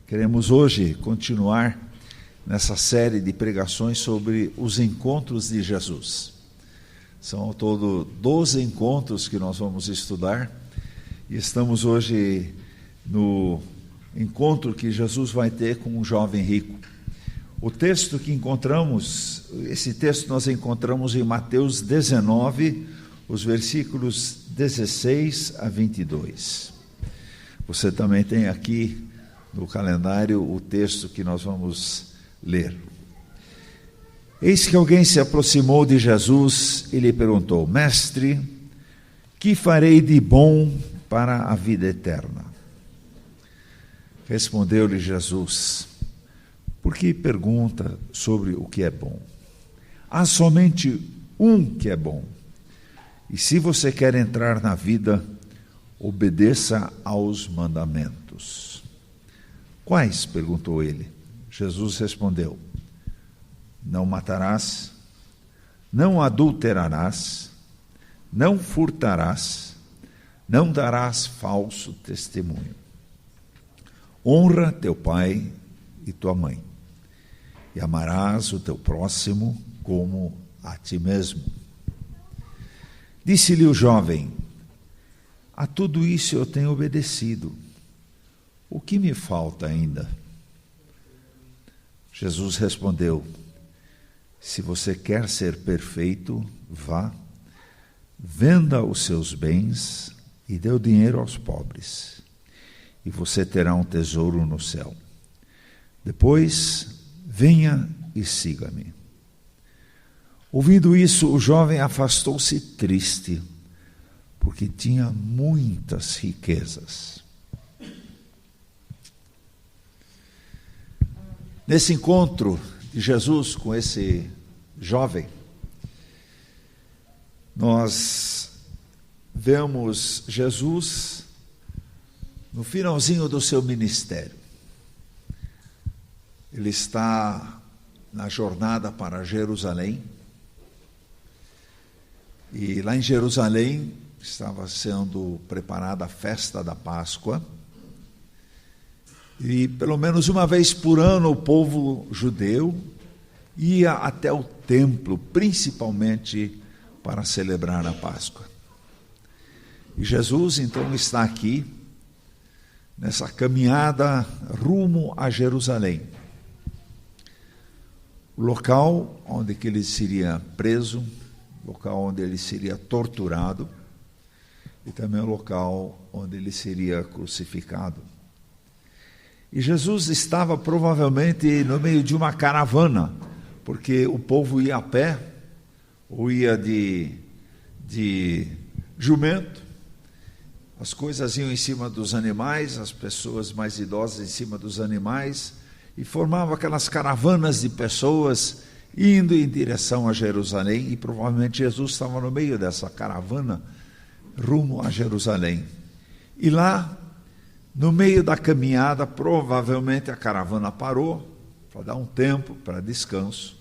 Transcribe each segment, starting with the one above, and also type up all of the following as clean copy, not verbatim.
Queremos hoje continuar nessa série de pregações sobre os encontros de Jesus. São ao todo 12 encontros que nós vamos estudar e estamos hoje no encontro que Jesus vai ter com um jovem rico. O texto que encontramos, esse texto nós encontramos em Mateus 19, os versículos 16 a 22. Você também tem aqui no calendário o texto que nós vamos ler. Eis que alguém se aproximou de Jesus e lhe perguntou: Mestre, que farei de bom para a vida eterna? Respondeu-lhe Jesus: por que pergunta sobre o que é bom? Há somente um que é bom. E se você quer entrar na vida, obedeça aos mandamentos. Quais? Perguntou ele. Jesus respondeu: não matarás, não adulterarás, não furtarás, não darás falso testemunho. Honra teu pai e tua mãe, e amarás o teu próximo como a ti mesmo. Disse-lhe o jovem: a tudo isso eu tenho obedecido. O que me falta ainda? Jesus respondeu: se você quer ser perfeito, vá, venda os seus bens e dê o dinheiro aos pobres, e você terá um tesouro no céu. Depois, venha e siga-me. Ouvindo isso, o jovem afastou-se triste, porque tinha muitas riquezas. Nesse encontro de Jesus com esse jovem, nós vemos Jesus no finalzinho do seu ministério. Ele está na jornada para Jerusalém, e lá em Jerusalém estava sendo preparada a festa da Páscoa, e pelo menos uma vez por ano o povo judeu ia até o templo, principalmente para celebrar a Páscoa. E Jesus então está aqui, nessa caminhada rumo a Jerusalém, o local onde que ele seria preso, local onde ele seria torturado, e também o local onde ele seria crucificado. E Jesus estava provavelmente no meio de uma caravana, porque o povo ia a pé, ou ia de jumento, as coisas iam em cima dos animais, as pessoas mais idosas em cima dos animais, e formavam aquelas caravanas de pessoas indo em direção a Jerusalém, e provavelmente Jesus estava no meio dessa caravana rumo a Jerusalém. E lá, no meio da caminhada, provavelmente a caravana parou para dar um tempo para descanso.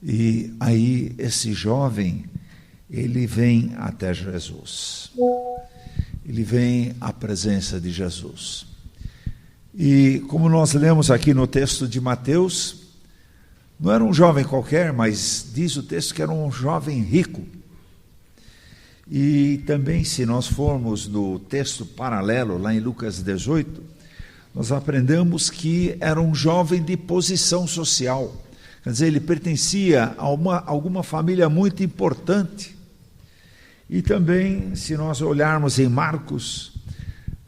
E aí esse jovem, ele vem até Jesus. Ele vem à presença de Jesus. E como nós lemos aqui no texto de Mateus, não era um jovem qualquer, mas diz o texto que era um jovem rico. E também, se nós formos no texto paralelo, lá em Lucas 18, nós aprendemos que era um jovem de posição social. Quer dizer, ele pertencia a alguma família muito importante. E também, se nós olharmos em Marcos,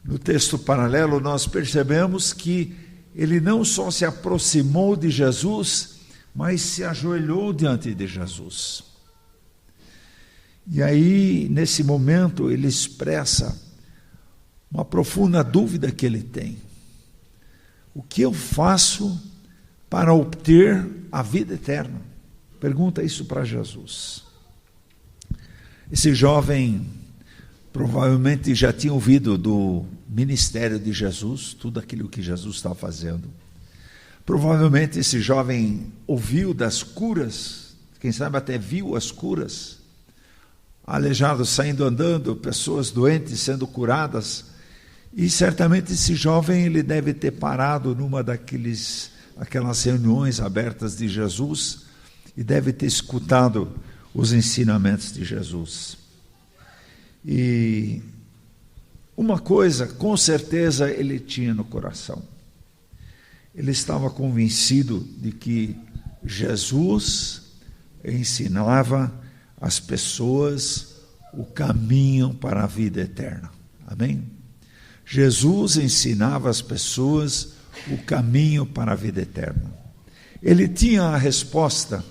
no texto paralelo, nós percebemos que ele não só se aproximou de Jesus, mas se ajoelhou diante de Jesus. E aí, nesse momento, ele expressa uma profunda dúvida que ele tem. O que eu faço para obter a vida eterna? Pergunta isso para Jesus. Esse jovem provavelmente já tinha ouvido do ministério de Jesus, tudo aquilo que Jesus estava fazendo. Provavelmente esse jovem ouviu das curas, quem sabe até viu as curas, aleijados saindo andando, pessoas doentes sendo curadas, E certamente esse jovem ele deve ter parado numa aquelas reuniões abertas de Jesus e deve ter escutado os ensinamentos de Jesus. E uma coisa, com certeza, ele tinha no coração. Ele estava convencido de que Jesus ensinava as pessoas o caminho para a vida eterna. Amém? Jesus ensinava às pessoas o caminho para a vida eterna. Ele tinha a resposta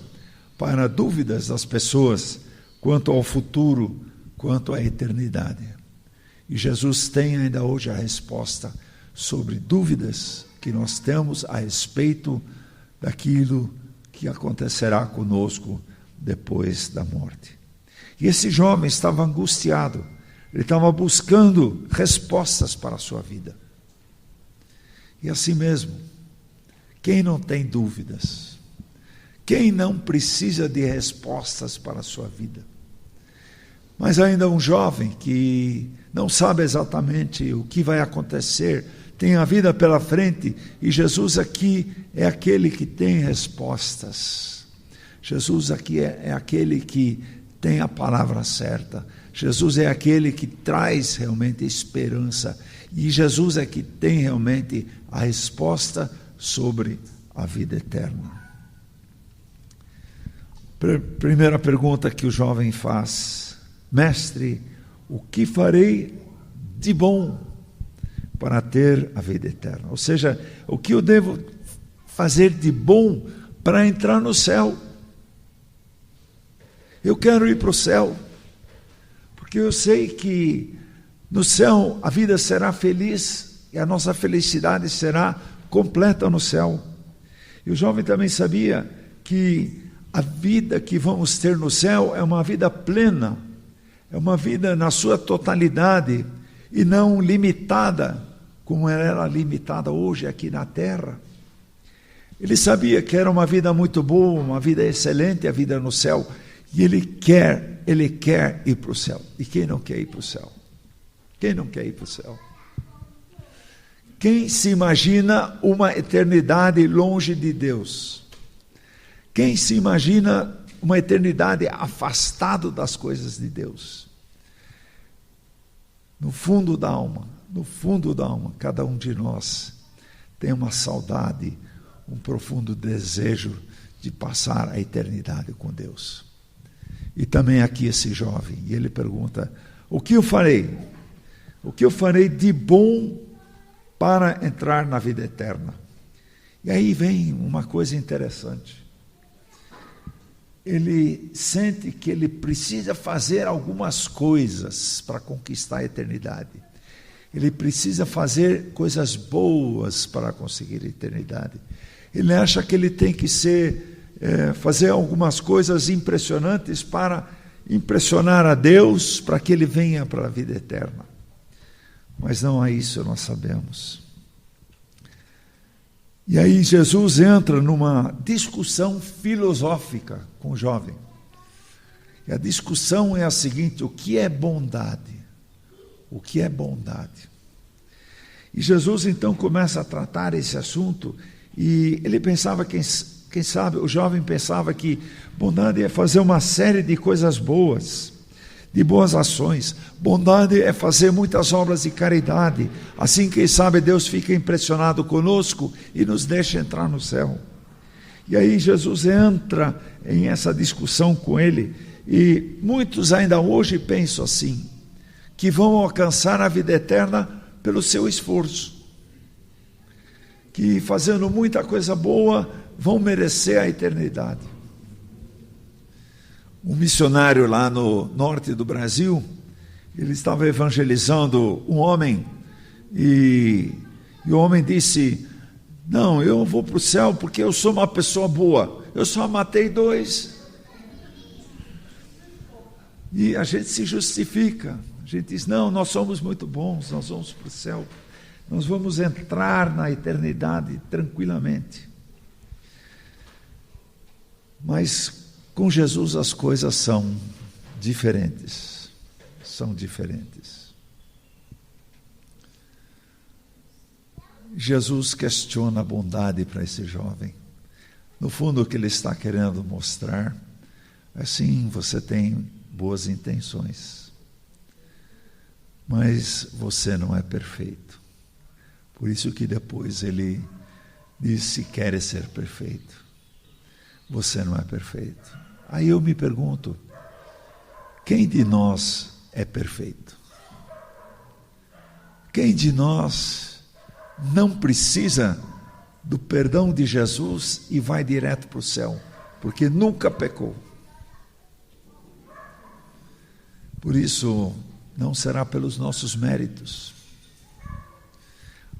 para dúvidas das pessoas quanto ao futuro, quanto à eternidade. E Jesus tem ainda hoje a resposta sobre dúvidas que nós temos a respeito daquilo que acontecerá conosco depois da morte. E esse jovem estava angustiado, ele estava buscando respostas para a sua vida. E assim mesmo, quem não tem dúvidas? Quem não precisa de respostas para a sua vida? Mas ainda um jovem que não sabe exatamente o que vai acontecer, tem a vida pela frente, e Jesus aqui é aquele que tem respostas. Jesus aqui é aquele que tem a palavra certa. Jesus é aquele que traz realmente esperança. E Jesus é que tem realmente a resposta sobre a vida eterna. Primeira pergunta que o jovem faz: Mestre, o que farei de bom para ter a vida eterna? Ou seja, o que eu devo fazer de bom para entrar no céu? Eu quero ir para o céu, porque eu sei que no céu a vida será feliz e a nossa felicidade será completa no céu. E o jovem também sabia que a vida que vamos ter no céu é uma vida plena, é uma vida na sua totalidade e não limitada, como ela era limitada hoje aqui na terra. Ele sabia que era uma vida muito boa, uma vida excelente, a vida no céu, e ele quer ir para o céu. E quem não quer ir para o céu? Quem não quer ir para o céu? Quem se imagina uma eternidade longe de Deus? Quem se imagina uma eternidade afastado das coisas de Deus? No fundo da alma, cada um de nós tem uma saudade, um profundo desejo de passar a eternidade com Deus. E também aqui esse jovem, e ele pergunta: o que eu farei? O que eu farei de bom para entrar na vida eterna? E aí vem uma coisa interessante. Ele sente que ele precisa fazer algumas coisas para conquistar a eternidade. Ele precisa fazer coisas boas para conseguir a eternidade. Ele acha que ele tem que fazer algumas coisas impressionantes para impressionar a Deus, para que ele venha para a vida eterna. Mas não é isso, nós sabemos. E aí Jesus entra numa discussão filosófica com o jovem. E a discussão é a seguinte: o que é bondade? O que é bondade? E Jesus então começa a tratar esse assunto, e ele pensava, quem sabe, o jovem pensava que bondade é fazer uma série de coisas boas, de boas ações. Bondade é fazer muitas obras de caridade. Assim, quem sabe, Deus fica impressionado conosco e nos deixa entrar no céu. E aí Jesus entra em essa discussão com ele, e muitos ainda hoje pensam assim, que vão alcançar a vida eterna pelo seu esforço, que fazendo muita coisa boa vão merecer a eternidade. Um missionário lá no norte do Brasil, ele estava evangelizando um homem, e o homem disse: não, eu vou para o céu porque eu sou uma pessoa boa, eu só matei 2. E a gente se justifica, a gente diz: não, nós somos muito bons, nós vamos para o céu, nós vamos entrar na eternidade tranquilamente. Mas com Jesus as coisas são diferentes. São diferentes. Jesus questiona a bondade para esse jovem. No fundo, o que ele está querendo mostrar é sim, você tem boas intenções, mas você não é perfeito. Por isso que depois ele disse: queres ser perfeito. Você não é perfeito. Aí eu me pergunto, quem de nós é perfeito? Quem de nós não precisa do perdão de Jesus e vai direto para o céu, porque nunca pecou? Por isso, não será pelos nossos méritos.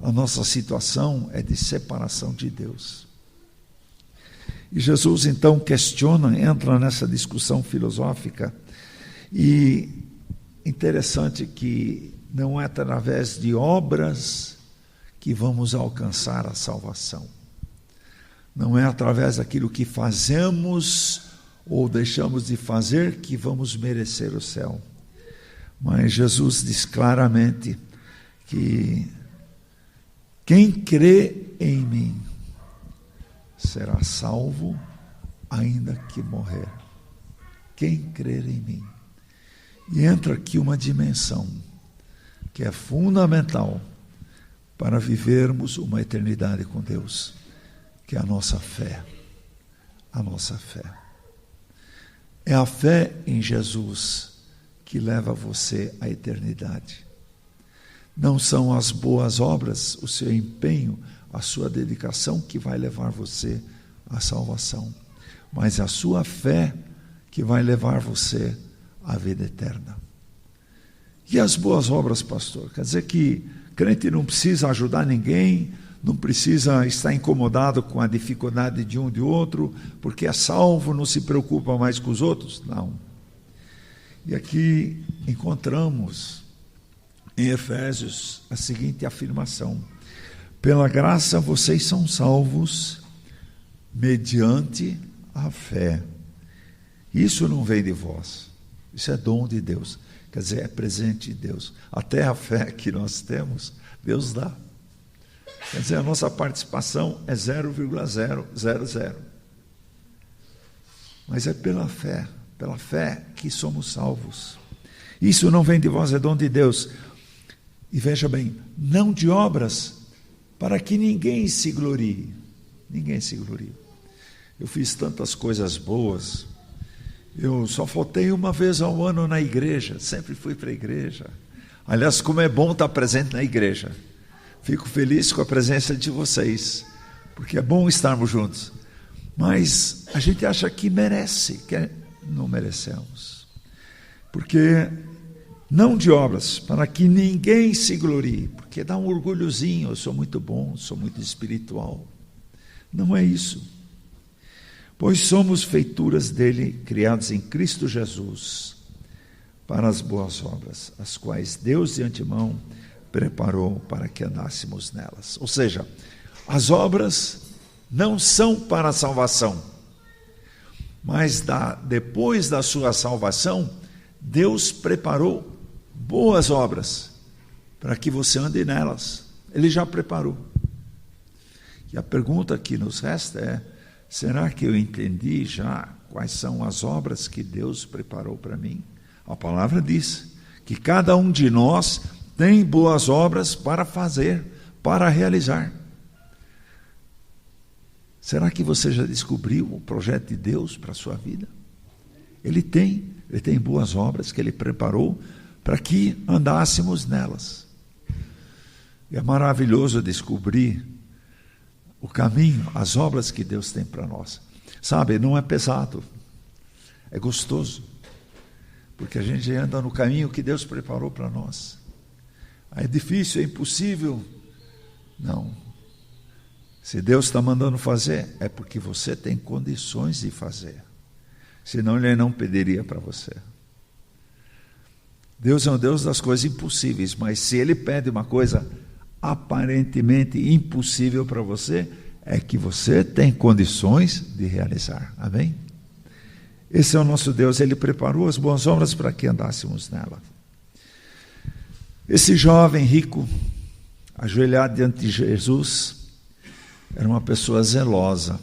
A nossa situação é de separação de Deus. E Jesus então questiona, entra nessa discussão filosófica, e interessante que não é através de obras que vamos alcançar a salvação. Não é através daquilo que fazemos ou deixamos de fazer que vamos merecer o céu. Mas Jesus diz claramente que quem crê em mim será salvo, ainda que morrer. Quem crer em mim. E entra aqui uma dimensão que é fundamental para vivermos uma eternidade com Deus, que é a nossa fé. A nossa fé. É a fé em Jesus que leva você à eternidade. Não são as boas obras, o seu empenho, a sua dedicação que vai levar você à salvação, mas a sua fé que vai levar você à vida eterna. E as boas obras, pastor? Quer dizer que crente não precisa ajudar ninguém, não precisa estar incomodado com a dificuldade de um e de outro, porque é salvo, não se preocupa mais com os outros? Não. E aqui encontramos em Efésios a seguinte afirmação: pela graça vocês são salvos mediante a fé. Isso não vem de vós, isso é dom de Deus, quer dizer, é presente de Deus. Até a fé que nós temos, Deus dá. Quer dizer, a nossa participação é 0,000. Mas é pela fé que somos salvos. Isso não vem de vós, é dom de Deus. E veja bem, não de obras, para que ninguém se glorie. Ninguém se glorie. Eu fiz tantas coisas boas. Eu só faltei uma vez ao ano na igreja. Sempre fui para a igreja. Aliás, como é bom estar presente na igreja. Fico feliz com a presença de vocês, porque é bom estarmos juntos. Mas a gente acha que merece, que não merecemos. Porque não de obras, para que ninguém se glorie, porque dá um orgulhozinho, eu sou muito bom, sou muito espiritual. Não é isso. Pois somos feituras dele, criados em Cristo Jesus, para as boas obras, as quais Deus de antemão preparou para que andássemos nelas. Ou seja, as obras não são para a salvação, mas depois da sua salvação, Deus preparou boas obras para que você ande nelas. Ele já preparou. E a pergunta que nos resta é: será que eu entendi já quais são as obras que Deus preparou para mim? A palavra diz que cada um de nós tem boas obras para fazer, para realizar. Será que você já descobriu o projeto de Deus para a sua vida? Ele tem boas obras que Ele preparou para que andássemos nelas. E é maravilhoso descobrir o caminho, as obras que Deus tem para nós. Sabe, não é pesado, é gostoso, porque a gente anda no caminho que Deus preparou para nós. É difícil, é impossível? Não. Se Deus está mandando fazer, é porque você tem condições de fazer. Senão Ele não pediria para você. Deus é um Deus das coisas impossíveis, mas se Ele pede uma coisa aparentemente impossível para você, é que você tem condições de realizar. Amém? Esse é o nosso Deus, Ele preparou as boas obras para que andássemos nela. Esse jovem rico, ajoelhado diante de Jesus, era uma pessoa zelosa.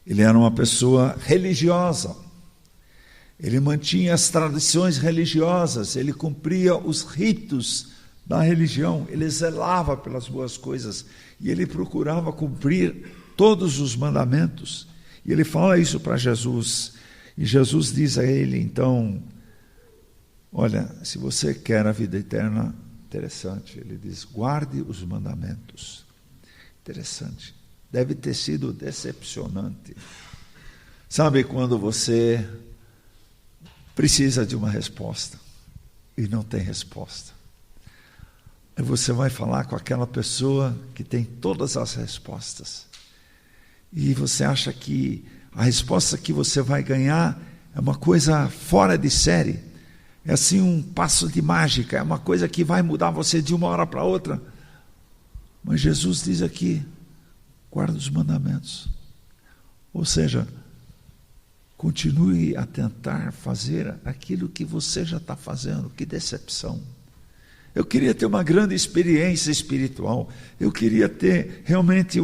Ele era uma pessoa religiosa. Ele mantinha as tradições religiosas, ele cumpria os ritos da religião, ele zelava pelas boas coisas e ele procurava cumprir todos os mandamentos. E ele fala isso para Jesus. E Jesus diz a ele, então, olha, se você quer a vida eterna, interessante, ele diz, guarde os mandamentos. Interessante. Deve ter sido decepcionante. Sabe quando você precisa de uma resposta e não tem resposta? Aí você vai falar com aquela pessoa que tem todas as respostas. E você acha que a resposta que você vai ganhar é uma coisa fora de série. É assim um passo de mágica, é uma coisa que vai mudar você de uma hora para outra. Mas Jesus diz aqui, guarda os mandamentos. Ou seja, continue a tentar fazer aquilo que você já está fazendo. Que decepção. Eu queria ter uma grande experiência espiritual. Eu queria ter realmente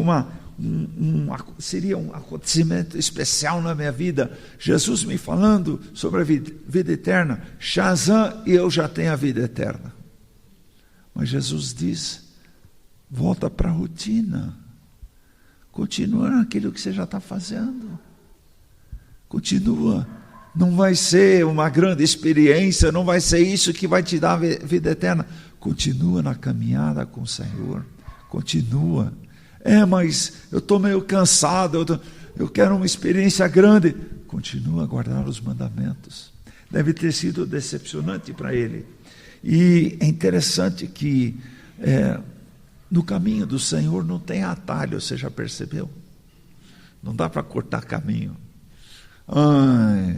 seria um acontecimento especial na minha vida. Jesus me falando sobre a vida eterna. Shazam, e eu já tenho a vida eterna. Mas Jesus diz, volta para a rotina. Continua naquilo que você já está fazendo. Continua. Não vai ser uma grande experiência, não vai ser isso que vai te dar a vida eterna. Continua na caminhada com o Senhor. Continua. Mas eu estou meio cansado, eu quero uma experiência grande. Continua a guardar os mandamentos. Deve ter sido decepcionante para ele. E é interessante que no caminho do Senhor não tem atalho, você já percebeu? Não dá para cortar caminho.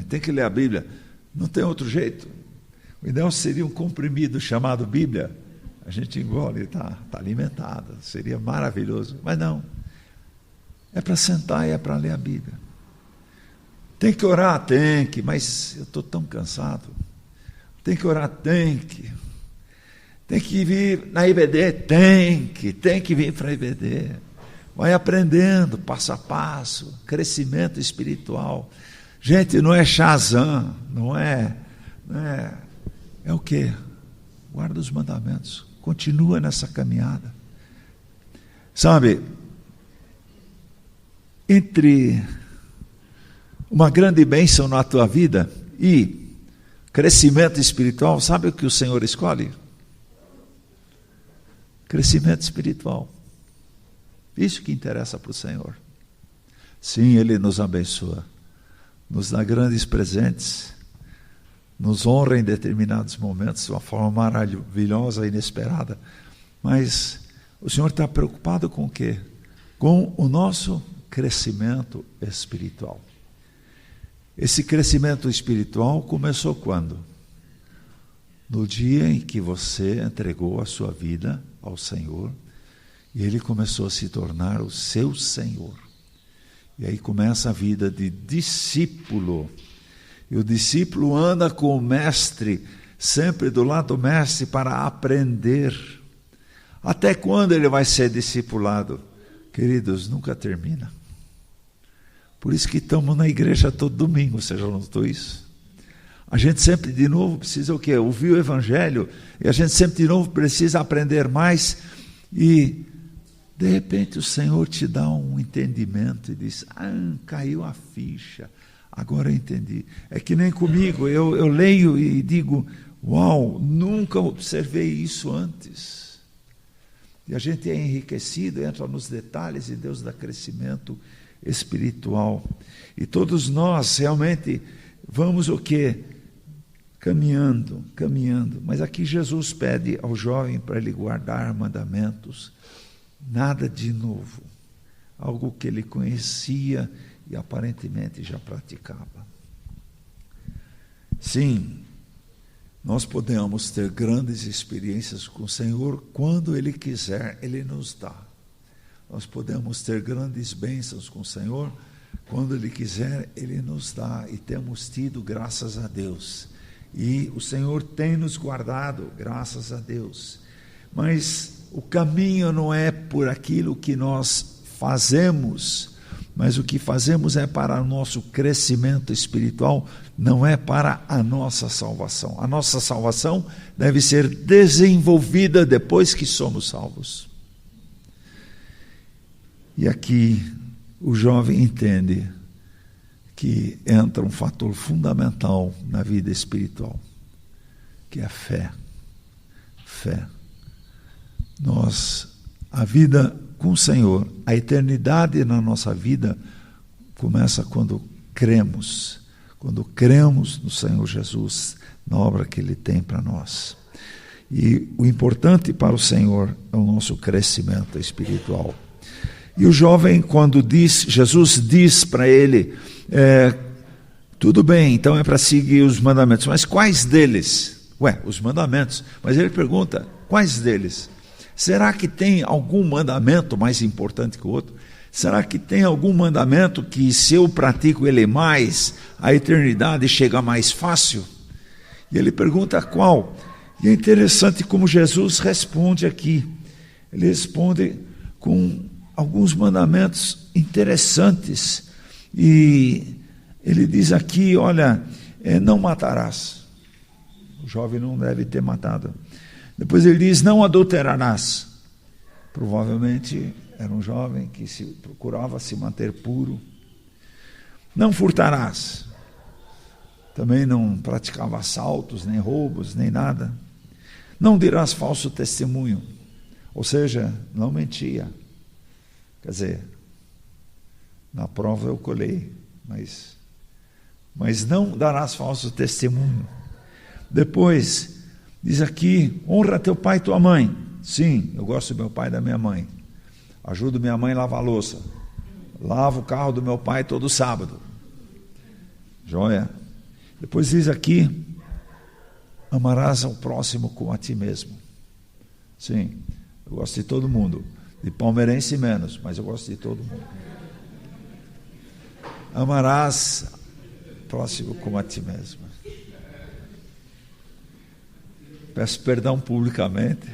Tem que ler a Bíblia. Não tem outro jeito. O ideal seria um comprimido chamado Bíblia. A gente engole, está alimentado. Seria maravilhoso. Mas não. É para sentar e é para ler a Bíblia. Tem que orar? Tem que. Mas eu estou tão cansado. Tem que orar? Tem que. Tem que vir na IBD? Tem que vir para a IBD. Vai aprendendo, passo a passo. Crescimento espiritual. Gente, não é Shazam, não é. É o quê? Guarda os mandamentos. Continua nessa caminhada. Sabe, entre uma grande bênção na tua vida e crescimento espiritual, sabe o que o Senhor escolhe? Crescimento espiritual. Isso que interessa para o Senhor. Sim, Ele nos abençoa, nos dá grandes presentes, nos honra em determinados momentos, de uma forma maravilhosa, inesperada. Mas o Senhor está preocupado com o quê? Com o nosso crescimento espiritual. Esse crescimento espiritual começou quando? No dia em que você entregou a sua vida ao Senhor, e Ele começou a se tornar o seu Senhor. E aí começa a vida de discípulo. E o discípulo anda com o mestre, sempre do lado do mestre, para aprender. Até quando ele vai ser discipulado? Queridos, nunca termina. Por isso que estamos na igreja todo domingo, você já notou isso? A gente sempre de novo precisa o quê? Ouvir o Evangelho, e a gente sempre de novo precisa aprender mais, e de repente o Senhor te dá um entendimento e diz, caiu a ficha. Agora eu entendi. É que nem comigo, eu leio e digo, uau, nunca observei isso antes. E a gente é enriquecido, entra nos detalhes e Deus dá crescimento espiritual. E todos nós realmente vamos o quê? Caminhando. Mas aqui Jesus pede ao jovem para ele guardar mandamentos. Nada de novo. Algo que ele conhecia e aparentemente já praticava. Sim, nós podemos ter grandes experiências com o Senhor quando Ele quiser, Ele nos dá. Nós podemos ter grandes bênçãos com o Senhor quando Ele quiser, Ele nos dá. E temos tido, graças a Deus. E o Senhor tem nos guardado, graças a Deus. Mas o caminho não é por aquilo que nós fazemos, mas o que fazemos é para o nosso crescimento espiritual, não é para a nossa salvação. A nossa salvação deve ser desenvolvida depois que somos salvos. E aqui o jovem entende que entra um fator fundamental na vida espiritual, que é a fé. Fé. A vida com o Senhor, a eternidade na nossa vida começa quando cremos no Senhor Jesus, na obra que Ele tem para nós. E o importante para o Senhor é o nosso crescimento espiritual. E o jovem, quando Jesus diz para ele, tudo bem, então é para seguir os mandamentos, mas quais deles? Os mandamentos. Mas ele pergunta, quais deles? Será que tem algum mandamento mais importante que o outro? Será que tem algum mandamento que, se eu pratico ele mais, a eternidade chega mais fácil? E ele pergunta qual. E é interessante como Jesus responde aqui. Ele responde com alguns mandamentos interessantes. E ele diz aqui, olha, não matarás. O jovem não deve ter matado. Depois ele diz, não adulterarás. Provavelmente era um jovem que procurava se manter puro. Não furtarás. Também não praticava assaltos, nem roubos, nem nada. Não dirás falso testemunho. Ou seja, não mentia. Quer dizer, na prova eu colhei, mas não darás falso testemunho. Depois, diz aqui, honra teu pai e tua mãe. Sim, eu gosto do meu pai e da minha mãe. Ajudo minha mãe a lavar a louça. Lavo o carro do meu pai todo sábado. Joia. Depois diz aqui, amarás ao próximo como a ti mesmo. Sim, eu gosto de todo mundo. De palmeirense menos, mas eu gosto de todo mundo. Amarás o próximo como a ti mesmo. Peço perdão publicamente.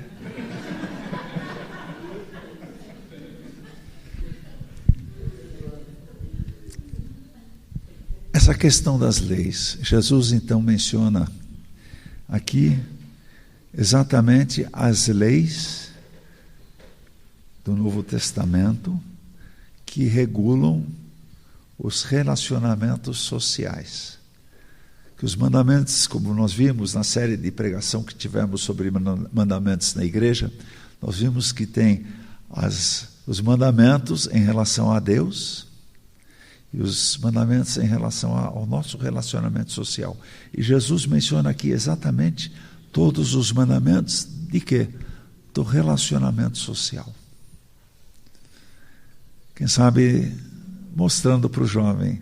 Essa questão das leis, Jesus então menciona aqui exatamente as leis do Novo Testamento que regulam os relacionamentos sociais. Que os mandamentos, como nós vimos na série de pregação que tivemos sobre mandamentos na igreja, nós vimos que tem os mandamentos em relação a Deus e os mandamentos em relação ao nosso relacionamento social. E Jesus menciona aqui exatamente todos os mandamentos de quê? Do relacionamento social. Quem sabe, mostrando para o jovem,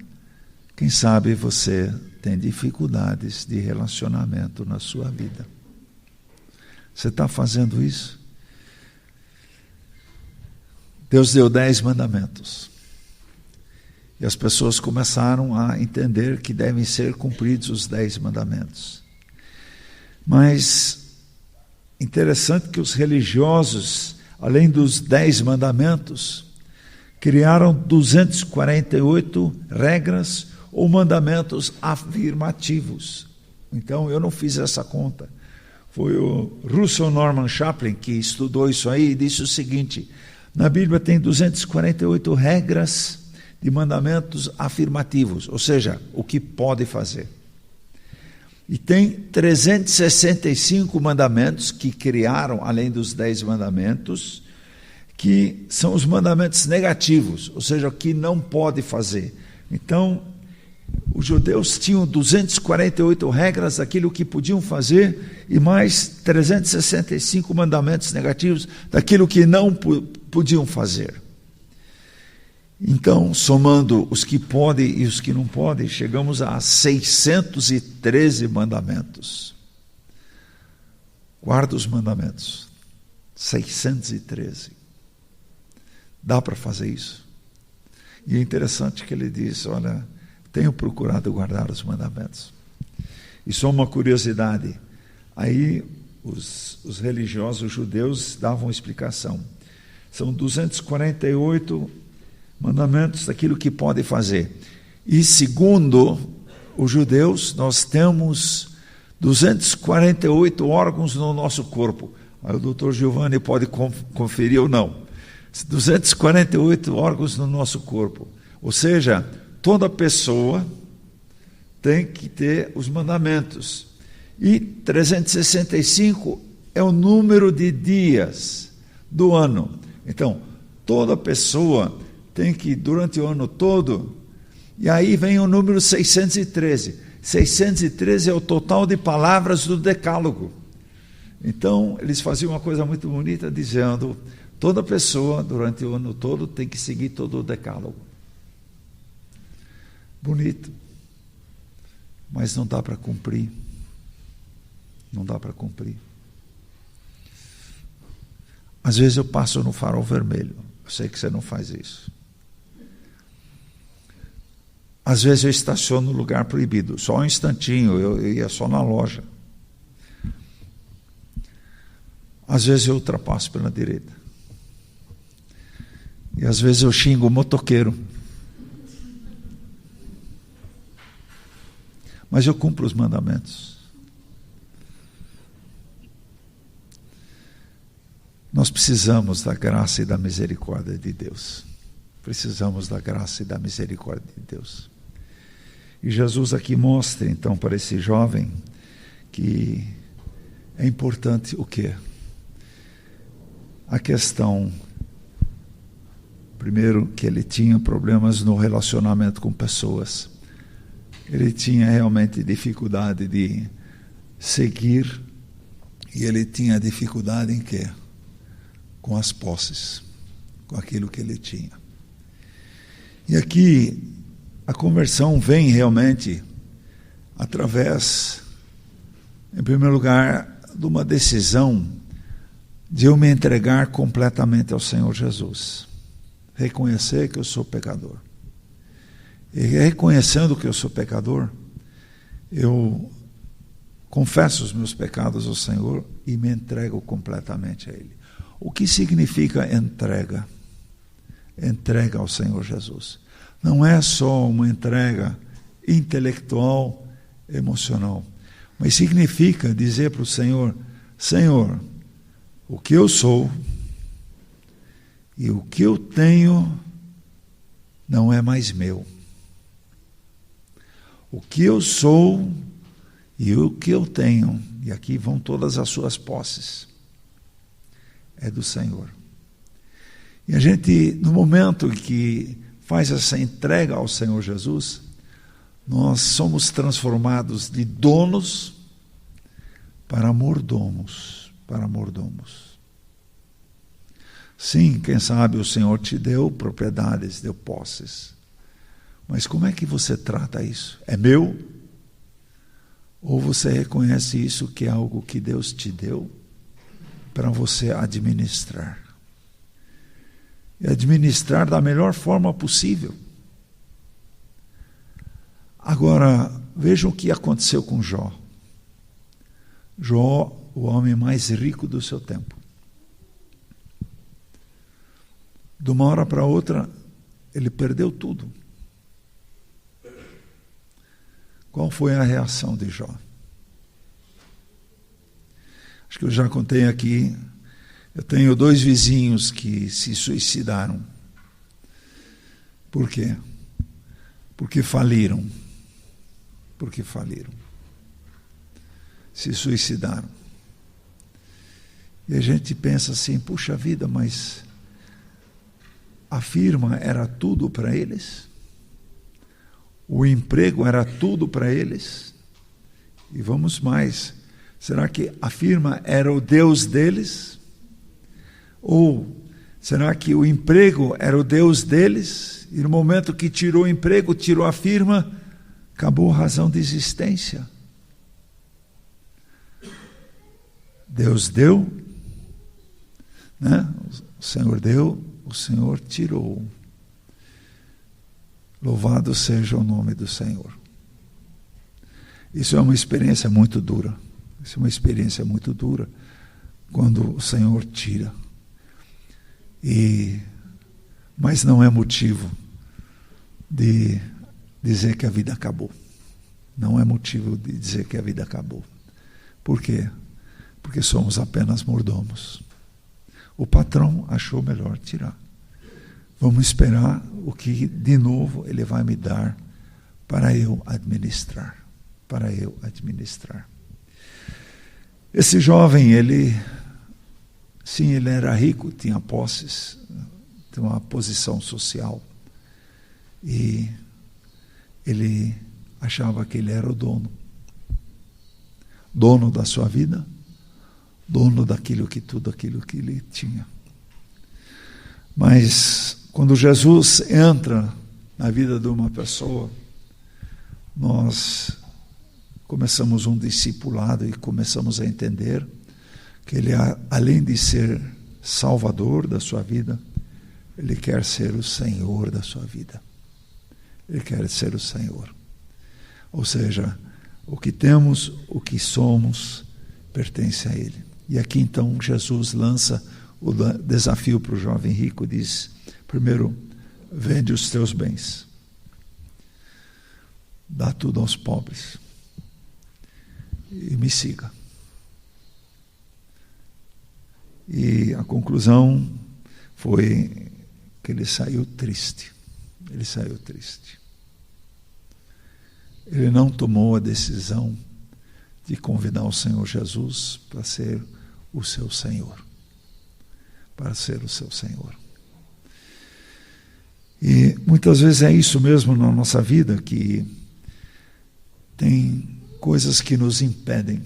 quem sabe você tem dificuldades de relacionamento na sua vida. Você está fazendo isso? Deus deu 10 mandamentos. E as pessoas começaram a entender que devem ser cumpridos os 10 mandamentos. Mas, interessante que os religiosos, além dos 10 mandamentos, criaram 248 regras ou mandamentos afirmativos. Então, eu não fiz essa conta. Foi o Russell Norman Chaplin que estudou isso aí e disse o seguinte, na Bíblia tem 248 regras de mandamentos afirmativos, ou seja, o que pode fazer. E tem 365 mandamentos que criaram, além dos 10 mandamentos, que são os mandamentos negativos, ou seja, o que não pode fazer. Então, os judeus tinham 248 regras daquilo que podiam fazer e mais 365 mandamentos negativos daquilo que não podiam fazer. Então, somando os que podem e os que não podem, chegamos a 613 mandamentos. Guarda os mandamentos. 613. Dá para fazer isso? E é interessante que ele diz, olha, tenho procurado guardar os mandamentos. E só uma curiosidade, aí os religiosos judeus davam explicação. São 248 mandamentos daquilo que pode fazer. E segundo os judeus, nós temos 248 órgãos no nosso corpo. Aí o doutor Giovanni pode conferir ou não. 248 órgãos no nosso corpo. Ou seja, toda pessoa tem que ter os mandamentos. E 365 é o número de dias do ano. Então, toda pessoa tem que, durante o ano todo, e aí vem o número 613. 613 é o total de palavras do decálogo. Então, eles faziam uma coisa muito bonita, dizendo, toda pessoa, durante o ano todo, tem que seguir todo o decálogo. Bonito. Mas não dá para cumprir. Não dá para cumprir. Às vezes eu passo no farol vermelho. Eu sei que você não faz isso. Às vezes eu estaciono no lugar proibido. Só um instantinho, eu ia só na loja. Às vezes eu ultrapasso pela direita. E às vezes eu xingo o motoqueiro. Mas eu cumpro os mandamentos. Nós precisamos da graça e da misericórdia de Deus. Precisamos da graça e da misericórdia de Deus. E Jesus aqui mostra, então, para esse jovem que é importante o quê? A questão, primeiro, que ele tinha problemas no relacionamento com pessoas. Ele tinha realmente dificuldade de seguir, e ele tinha dificuldade em quê? Com as posses, com aquilo que ele tinha. E aqui a conversão vem realmente através, em primeiro lugar, de uma decisão de eu me entregar completamente ao Senhor Jesus. Reconhecer que eu sou pecador. E reconhecendo que eu sou pecador, eu confesso os meus pecados ao Senhor e me entrego completamente a Ele. O que significa entrega? Entrega ao Senhor Jesus. Não é só uma entrega intelectual, emocional, mas significa dizer para o Senhor, Senhor, o que eu sou e o que eu tenho não é mais meu. O que eu sou e o que eu tenho, e aqui vão todas as suas posses, é do Senhor. E a gente, no momento que faz essa entrega ao Senhor Jesus, nós somos transformados de donos para mordomos, Sim, quem sabe o Senhor te deu propriedades, deu posses. Mas como é que você trata isso? É meu? Ou você reconhece isso que é algo que Deus te deu para você administrar? E administrar da melhor forma possível. Agora, vejam o que aconteceu com Jó. Jó, o homem mais rico do seu tempo. De uma hora para outra, ele perdeu tudo. Qual foi a reação de Jó? Acho que eu já contei aqui. Eu tenho 2 vizinhos que se suicidaram. Por quê? Porque faliram. Se suicidaram. E a gente pensa assim, puxa vida, mas a firma era tudo para eles? O emprego era tudo para eles? E vamos mais, será que a firma era o Deus deles? Ou será que o emprego era o Deus deles? E no momento que tirou o emprego, tirou a firma, acabou a razão de existência. Deus deu, né? O Senhor deu, o Senhor tirou. Louvado seja o nome do Senhor. Isso é uma experiência muito dura. Isso é uma experiência muito dura, quando o Senhor tira. Mas não é motivo de dizer que a vida acabou. Não é motivo de dizer que a vida acabou. Por quê? Porque somos apenas mordomos. O patrão achou melhor tirar. Vamos esperar o que de novo ele vai me dar para eu administrar. Para eu administrar. Esse jovem, ele era rico, tinha posses, tinha uma posição social. E ele achava que ele era o dono. Dono da sua vida, dono tudo aquilo que ele tinha. Mas quando Jesus entra na vida de uma pessoa, nós começamos um discipulado e começamos a entender que ele, além de ser salvador da sua vida, ele quer ser o Senhor da sua vida. Ele quer ser o Senhor. Ou seja, o que temos, o que somos, pertence a Ele. E aqui então Jesus lança o desafio para o jovem rico, diz: primeiro, vende os teus bens, dá tudo aos pobres e me siga. E a conclusão foi que ele saiu triste. Ele saiu triste. Ele não tomou a decisão de convidar o Senhor Jesus para ser o seu Senhor. Para ser o seu Senhor. E muitas vezes é isso mesmo na nossa vida, que tem coisas que nos impedem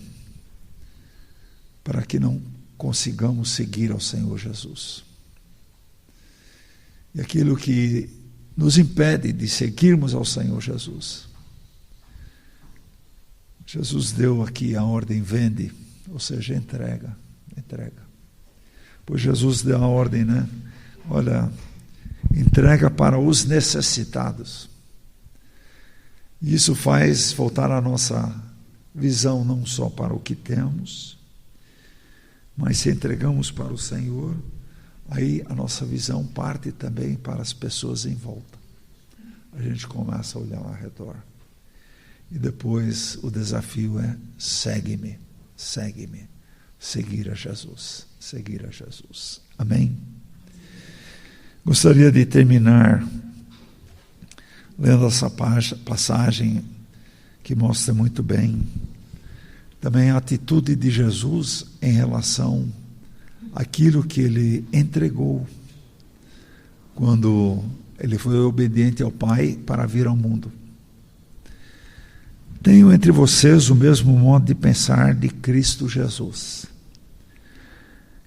para que não consigamos seguir ao Senhor Jesus. E aquilo que nos impede de seguirmos ao Senhor Jesus. Jesus deu aqui a ordem: vende, ou seja, entrega. Pois Jesus deu a ordem, né? Olha, entrega para os necessitados. E isso faz voltar a nossa visão não só para o que temos, mas se entregamos para o Senhor, aí a nossa visão parte também para as pessoas em volta. A gente começa a olhar ao redor. E depois o desafio é: segue-me, segue-me. Seguir a Jesus, seguir a Jesus. Amém? Gostaria de terminar lendo essa passagem que mostra muito bem também a atitude de Jesus em relação àquilo que ele entregou quando ele foi obediente ao Pai para vir ao mundo. Tenho entre vocês o mesmo modo de pensar de Cristo Jesus,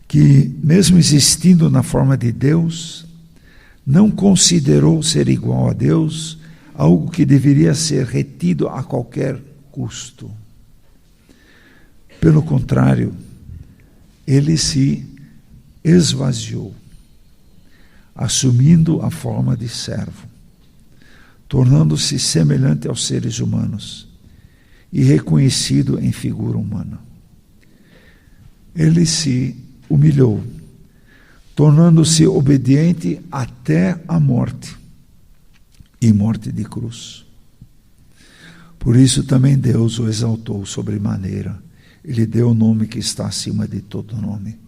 que, mesmo existindo na forma de Deus, não considerou ser igual a Deus algo que deveria ser retido a qualquer custo. Pelo contrário, ele se esvaziou, assumindo a forma de servo, tornando-se semelhante aos seres humanos e reconhecido em figura humana. Ele se humilhou, tornando-se obediente até a morte, e morte de cruz. Por isso também Deus o exaltou sobremaneira, e lhe deu o nome que está acima de todo nome,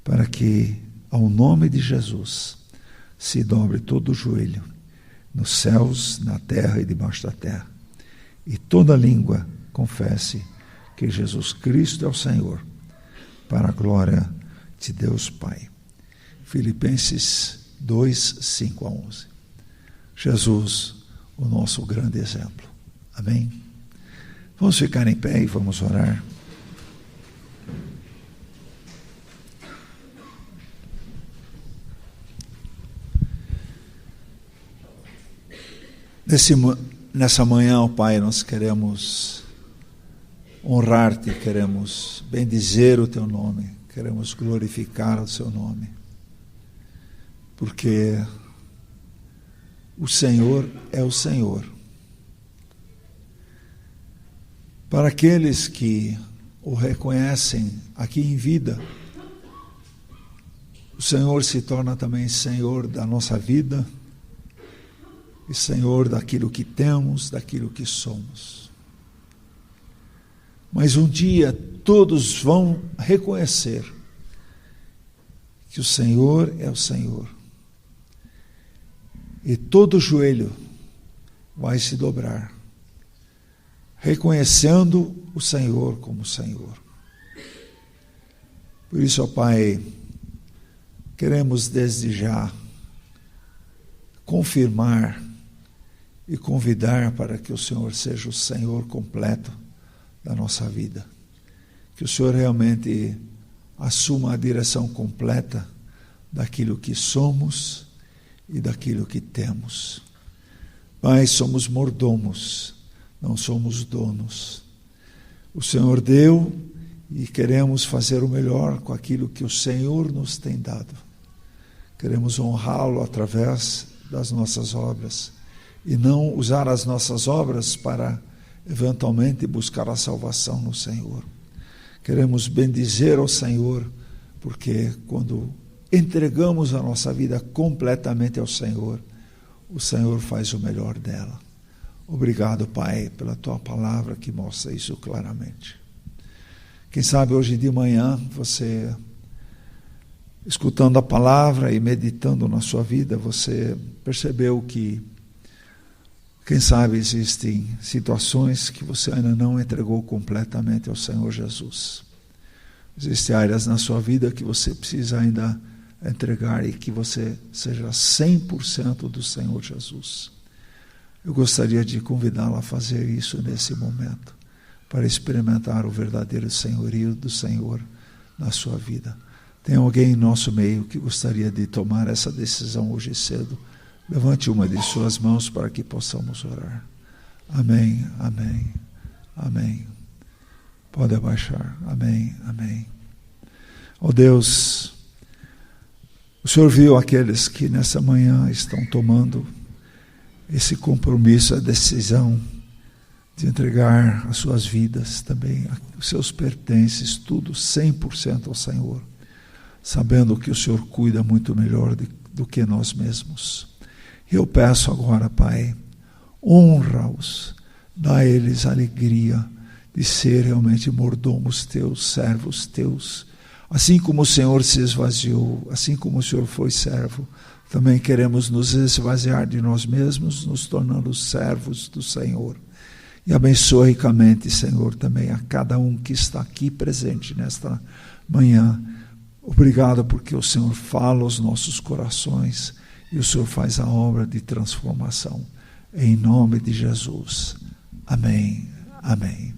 para que ao nome de Jesus se dobre todo o joelho, nos céus, na terra e debaixo da terra, e toda língua confesse que Jesus Cristo é o Senhor, para a glória de Deus Pai. Filipenses 2, 5 a 11. Jesus, o nosso grande exemplo. Amém? Vamos ficar em pé e vamos orar. Nessa manhã, ó Pai, nós queremos honrar-te, queremos bendizer o teu nome, queremos glorificar o seu nome, porque o Senhor é o Senhor. Para aqueles que o reconhecem aqui em vida, o Senhor se torna também Senhor da nossa vida e Senhor daquilo que temos, daquilo que somos. Mas um dia todos vão reconhecer que o Senhor é o Senhor. E todo joelho vai se dobrar, reconhecendo o Senhor como Senhor. Por isso, ó Pai, queremos desde já confirmar e convidar para que o Senhor seja o Senhor completo da nossa vida. Que o Senhor realmente assuma a direção completa daquilo que somos e daquilo que temos. Pai, somos mordomos, não somos donos. O Senhor deu e queremos fazer o melhor com aquilo que o Senhor nos tem dado. Queremos honrá-lo através das nossas obras e não usar as nossas obras para eventualmente buscar a salvação no Senhor. Queremos bendizer ao Senhor, porque quando entregamos a nossa vida completamente ao Senhor, o Senhor faz o melhor dela. Obrigado, Pai, pela Tua palavra que mostra isso claramente. Quem sabe hoje de manhã você, escutando a palavra e meditando na sua vida, você percebeu que, quem sabe, existem situações que você ainda não entregou completamente ao Senhor Jesus. Existem áreas na sua vida que você precisa ainda entregar e que você seja 100% do Senhor Jesus. Eu gostaria de convidá-la a fazer isso nesse momento, para experimentar o verdadeiro senhorio do Senhor na sua vida. Tem alguém em nosso meio que gostaria de tomar essa decisão hoje cedo? Levante uma de suas mãos para que possamos orar. Amém, amém, amém. Pode abaixar. Amém, amém. Ó Deus, o Senhor viu aqueles que nessa manhã estão tomando esse compromisso, a decisão de entregar as suas vidas também, os seus pertences, tudo 100% ao Senhor, sabendo que o Senhor cuida muito melhor do que nós mesmos. Eu peço agora, Pai, honra-os, dá a eles a alegria de ser realmente mordomos teus, servos teus. Assim como o Senhor se esvaziou, assim como o Senhor foi servo, também queremos nos esvaziar de nós mesmos, nos tornando servos do Senhor. E abençoe ricamente, Senhor, também a cada um que está aqui presente nesta manhã. Obrigado porque o Senhor fala aos nossos corações e o Senhor faz a obra de transformação. Em nome de Jesus. Amém. Amém.